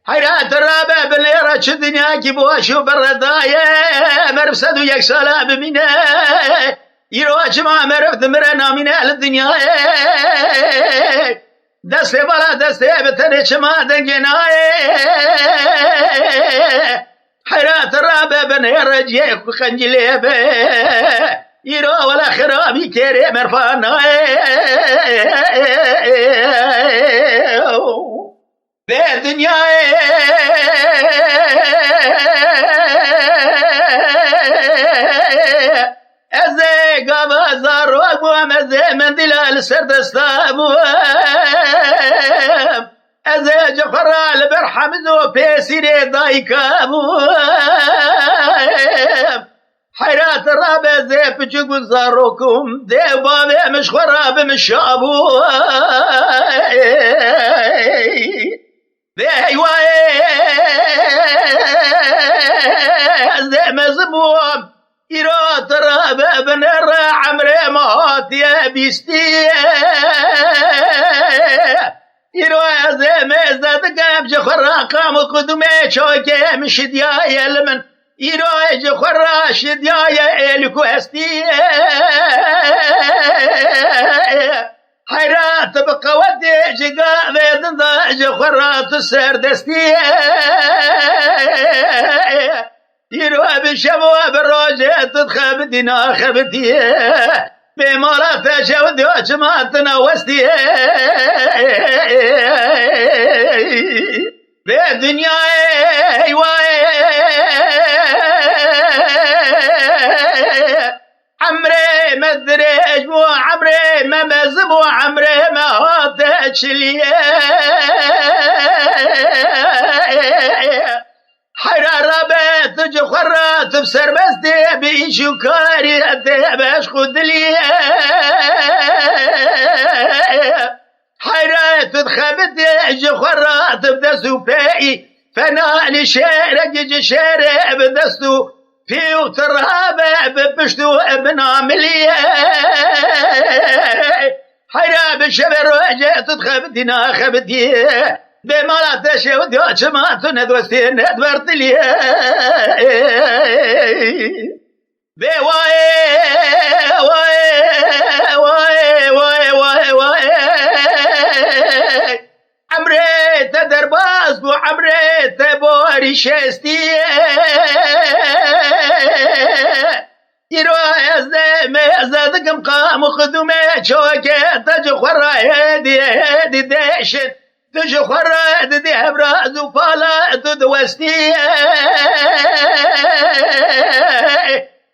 حيرات الرابع بالليرة الدنيا كيبوش وبالرداية مرفسد وياك سلام منا يروج ما مرفت مرنا من الدنيا دستي بلا دستي بتريش ما دنجناي حيرات الرابع بالليرة جيك وخنجلي يرو ولا خرابي كيري مرفانا بالدنيا ازي قبازر وقوم ازي مندل السرد استابو ازي جفر البرحم ذو بيسيري دايكابو حيرات الرابع زي بجوك وزاروكم دي بابي مش خراب مش شابو دي هيواي زي مزبوم يرات الرابع بنرى عمري موت يا بيستي يروي زي مزداد قام جخرا قام قدمي شوكي مش ديايا لمن يروج خراش ديايا الكو استي حيرات بقى ودي جقا بيدن ضاج خرات السر دستي يروى بالشبوة بالروجة تدخب دينا خبتي بمالات شودي وشماتنا وستي بالدنيا عمري ما ادري مو عمري ما مزبو عمري ما هاتش لي حرارة بيت جخرات بسر بس بيشو كاري باش خد لي حرات تخبت جخرات بدسو باي فناني شارك جشارع بدستو في وترهاب ببشتو ابن عملية حيرا بالشبر وجهت تخبتنا خبتي بمالا تشود يوشمات ندوستي ندبرت لي بواي واي واي واي واي واي عمري تدرباز وعمري تبوري شستي يروي الزيمي زادكم قام خدومي شوكي تجخورا هدي ديشن تجخورا هدي هبراز وفالا تدوستي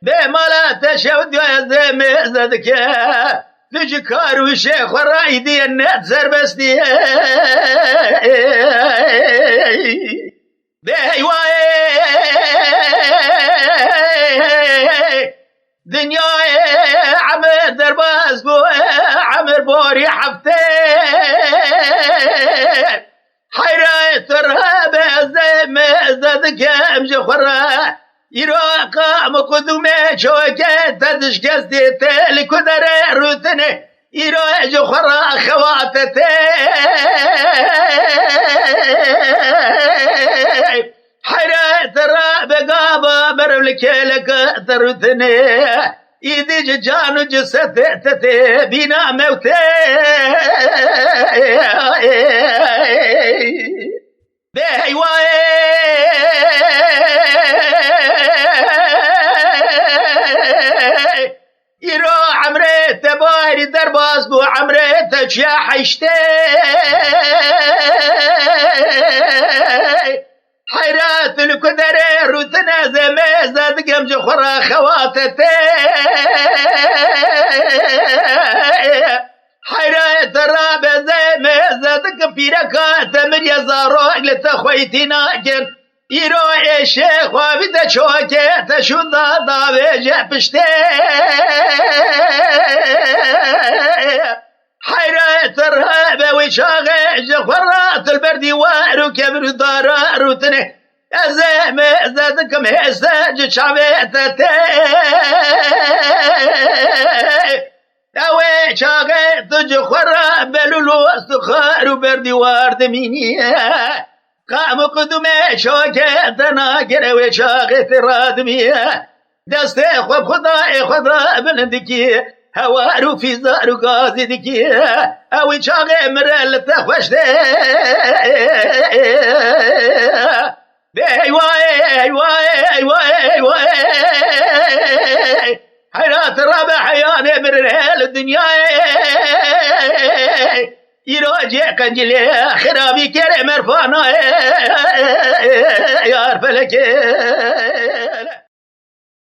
بمالا تشود يا زيمي زادك تجي كارو شيخ ورايدي النت زربستي بهواي دنيا عمر درباز بو عمر بوري حفتي حيرة ترهاب زي زادك امجي خرا يروقا مقدومي شوكي تدش قصدي تالي كدر روتني يروج خرا خواتتي حيرة تراب قابا برلك لك ترتني يدي جانو جستي بينا موتي بهواي يرو عمري تباري درباز بو عمري تجاح يشتي حيرات الكدر روتنا زمي زاد قمج خرا خواتتي حيرات الرابع زمي زاد كفيركا تمر يزاروك لتخويتي ناجن يروح الشيخ وابدا شوكي تشد ضابي جبشتي حيرات الرهابة وشاغي جخرات البردي وارو كبر دارا روتني أزام زادكم هساج شعبيتتي خورا بلولو استخار و بردیوار دمینیه قام قدومه شاکه تناگره و شاقه ترادمیه دست خوب خدا بلندکی هوارو فیزارو گازی دکی اوی شاقه مرل تخوشته وای حيرات الرابع حياني من الهل الدنيا يراجع كنجلي خرابي كريم مرفانا يا رفلك